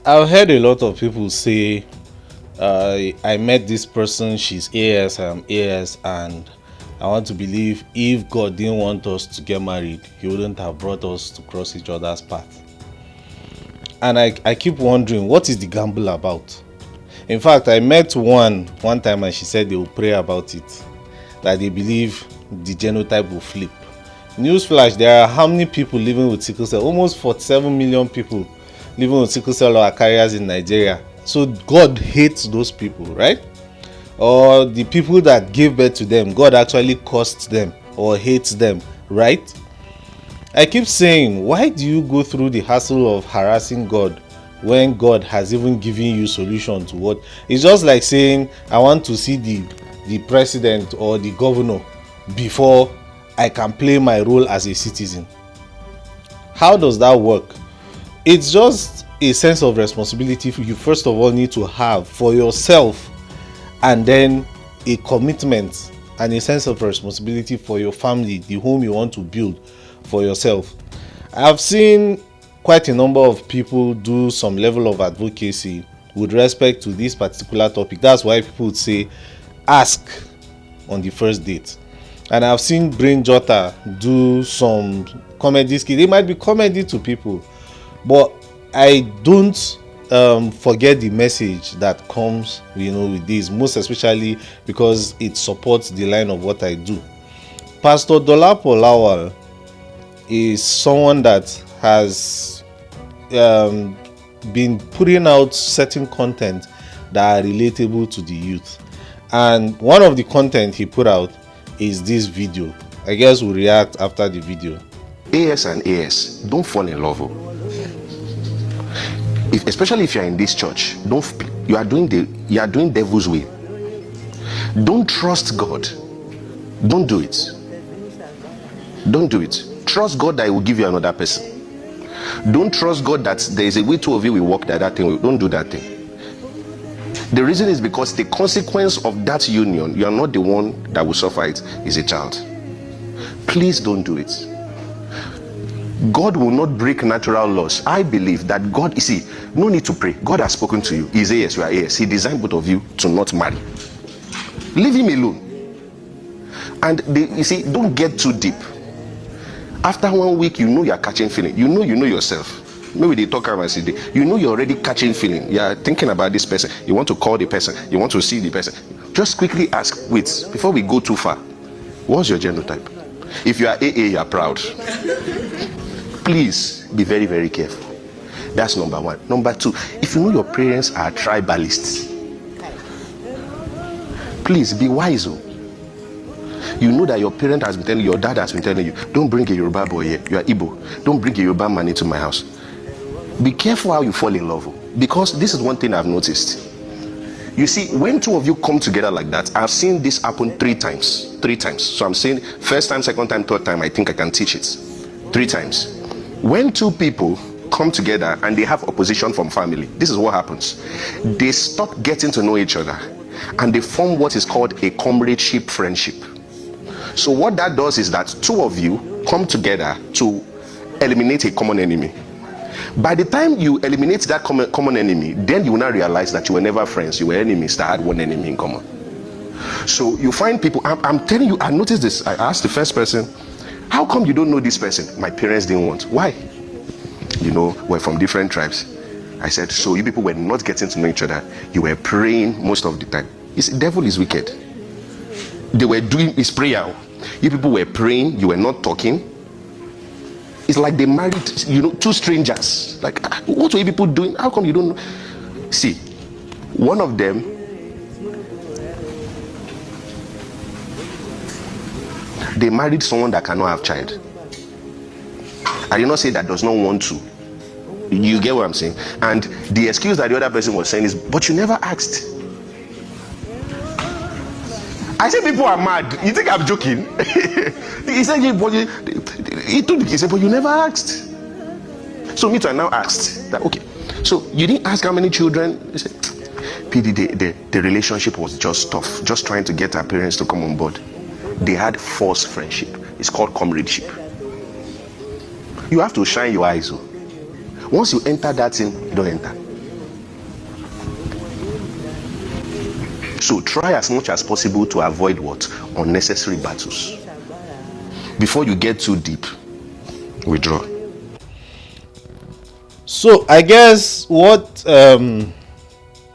I've heard a lot of people say, I met this person, she's AS, I'm AS, and I want to believe if God didn't want us to get married, He wouldn't have brought us to cross each other's path. And I keep wondering, what is the gamble about? In fact, I met one time and she said they will pray about it, that they believe the genotype will flip. Newsflash, there are how many people living with sickle cell? Almost 47 million people living with sickle cell or carriers in Nigeria. So God hates those people, right? Or the people that gave birth to them, God actually cursed them or hates them, right? I keep saying, why do you go through the hassle of harassing God when God has even given you solution to what? It's just like saying, I want to see the president or the governor before I can play my role as a citizen. How does that work? It's just a sense of responsibility you first of all need to have for yourself, and then a commitment and a sense of responsibility for your family, the home you want to build for yourself. I've seen quite a number of people do some level of advocacy with respect to this particular topic. That's why people would say ask on the first date. And I've seen Brain Jotter do some comedy skits. They might be comedy to people, but I don't forget the message that comes with this, most especially because it supports the line of what I do. Pastor Dolapo Lawal is someone that has been putting out certain content that are relatable to the youth, and one of the content he put out is this video. I guess we'll react after the video. AS and AS, don't fall in love. Especially if you're in this church, you are doing devil's way. Don't trust God. Don't do it. Don't do it. Trust God that He will give you another person. Don't trust God that there is a way two of you will work that thing. Don't do that thing. The reason is because the consequence of that union, you are not the one that will suffer it, is a child. Please don't do it. God will not break natural laws. I believe that God, you see, no need to pray. God has spoken to you. He's AS, you are AS. He designed both of you to not marry. Leave him alone. And you see, don't get too deep. After 1 week, you know you're catching feeling. You know yourself. Maybe they talk about it. You know you're already catching feeling. You're thinking about this person. You want to call the person. You want to see the person. Just quickly ask, wait, before we go too far, what's your genotype? If you are AA, you are proud. Please be very, very careful. That's number one. Number two, if you know your parents are tribalists, please be wise. You know that your parent has been telling you, your dad has been telling you, don't bring a Yoruba boy here. You are Igbo. Don't bring a Yoruba man into my house. Be careful how you fall in love, because this is one thing I've noticed. You see, when two of you come together like that, I've seen this happen 3 times. 3 times. So I'm saying first time, second time, third time, I think I can teach it. 3 times. When two people come together and they have opposition from family, this is what happens. They stop getting to know each other and they form what is called a comradeship friendship. So what that does is that two of you come together to eliminate a common enemy. By the time you eliminate that common enemy, then you will not realize that you were never friends, you were enemies that had one enemy in common. So you find people, I'm telling you, I noticed this. I asked the first person, how come you don't know this person? My parents didn't want. Why? We're from different tribes. I said, so you people were not getting to know each other. You were praying most of the time. The devil is wicked. They were doing his prayer. You people were praying, you were not talking. It's like they married, two strangers. Like, what were you people doing? How come you don't know? See, one of them, they married someone that cannot have child. I did not say that does not want to. You get what I'm saying? And the excuse that the other person was saying is, but you never asked. I said people are mad. You think I'm joking? He said, he said, but you never asked. So me too, I now asked that, okay, so you didn't ask how many children? He said, PD, the relationship was just tough, just trying to get our parents to come on board. They had false friendship. It's called comradeship. You have to shine your eyes. Once you enter that thing, you don't enter. So try as much as possible to avoid what? Unnecessary battles. Before you get too deep, withdraw. So I guess what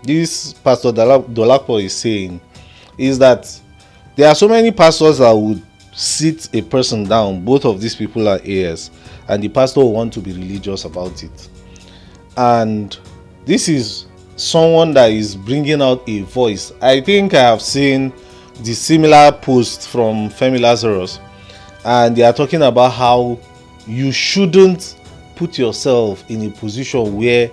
this Pastor Dolapo is saying is that there are so many pastors that would sit a person down. Both of these people are AS, and the pastor will want to be religious about it. And this is someone that is bringing out a voice. I think I have seen the similar post from Femi Lazarus, and they are talking about how you shouldn't put yourself in a position where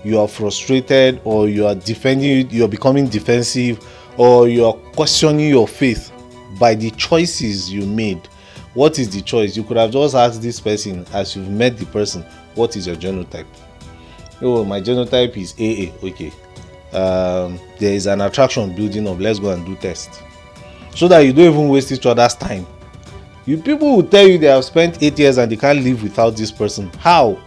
you are frustrated, or you are defending, you are becoming defensive, or you are questioning your faith by the choices you made. What is the choice? You could have just asked this person, as you've met the person, what is your genotype? Oh, my genotype is AA. Okay, there is an attraction building up, let's go and do test, so that you don't even waste each other's time. You people will tell you they have spent 8 years and they can't live without this person. How?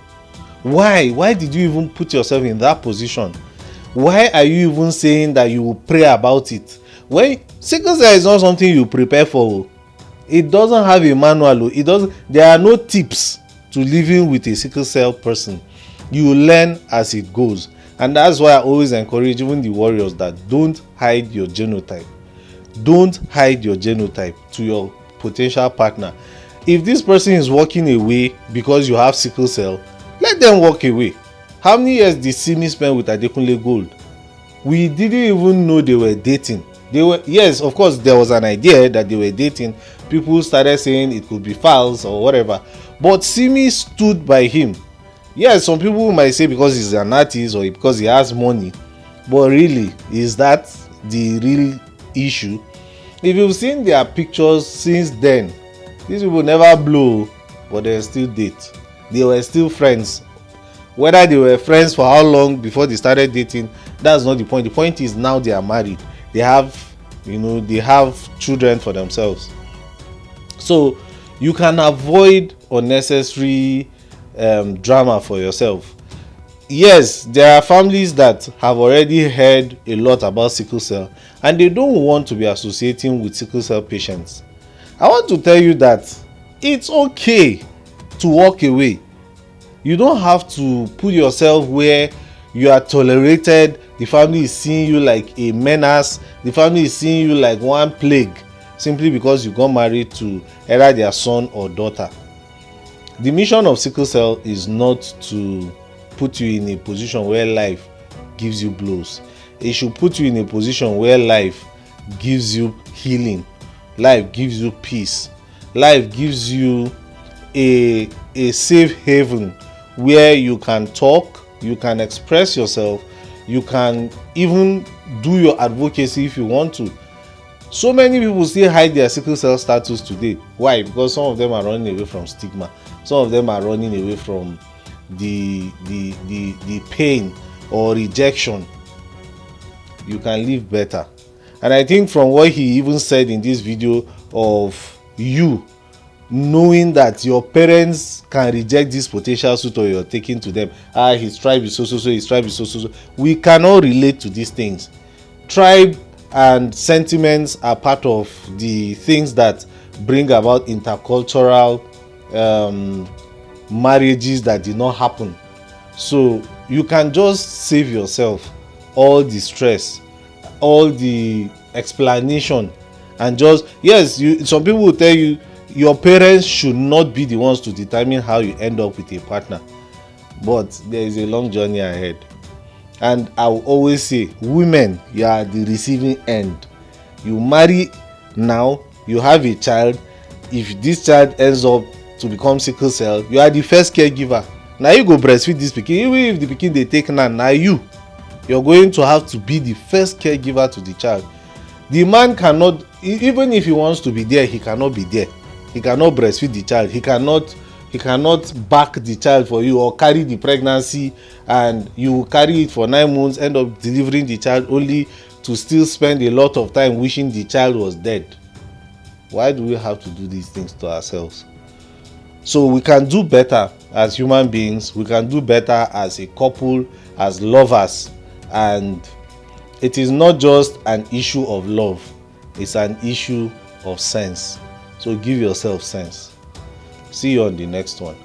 Why did you even put yourself in that position? Why are you even saying that you will pray about it? When sickle cell is not something you prepare for. It doesn't have a manual. There are no tips to living with a sickle cell person. You learn as it goes. And that's why I always encourage even the warriors that don't hide your genotype. Don't hide your genotype to your potential partner. If this person is walking away because you have sickle cell, let them walk away. How many years did Simi spend with Adekunle Gold? We didn't even know they were dating. Yes, of course, there was an idea that they were dating. People started saying it could be false or whatever. But Simi stood by him. Yes, some people might say because he's an artist or because he has money. But really, is that the real issue? If you've seen their pictures since then, these people never blow, but they still date. They were still friends. Whether they were friends for how long before they started dating, that's not the point. The point is now they are married. They have children for themselves. So you can avoid unnecessary drama for yourself. Yes, there are families that have already heard a lot about sickle cell and they don't want to be associating with sickle cell patients. I want to tell you that it's okay to walk away. You don't have to put yourself where you are tolerated. The family is seeing you like a menace. The family is seeing you like one plague simply because you got married to either their son or daughter. The mission of sickle cell is not to put you in a position where life gives you blows. It should put you in a position where life gives you healing. Life gives you peace. Life gives you a safe haven where you can talk, you can express yourself, you can even do your advocacy if you want to. So many people still hide their sickle cell status today. Why? Because some of them are running away from stigma. Some of them are running away from the pain or rejection. You can live better. And I think from what he even said in this video of you knowing that your parents can reject this potential suitor you're taking to them, his tribe is so, his tribe is so. We cannot relate to these things. Tribe and sentiments are part of the things that bring about intercultural marriages that did not happen. So you can just save yourself all the stress, all the explanation, and just, yes, some people will tell you your parents should not be the ones to determine how you end up with a partner, but there is a long journey ahead. And I will always say, women, you are the receiving end. You marry now, you have a child. If this child ends up to become sickle cell, you are the first caregiver. Now you go breastfeed this pikin. Even if the pikin they take now you're going to have to be the first caregiver to the child. The man cannot, even if he wants to be there, he cannot be there. He cannot breastfeed the child. He cannot back the child for you or carry the pregnancy, and you carry it for 9 months, end up delivering the child only to still spend a lot of time wishing the child was dead. Why do we have to do these things to ourselves? So we can do better as human beings. We can do better as a couple, as lovers, and It is not just an issue of love, it's an issue of sense. So give yourself sense. See you on the next one.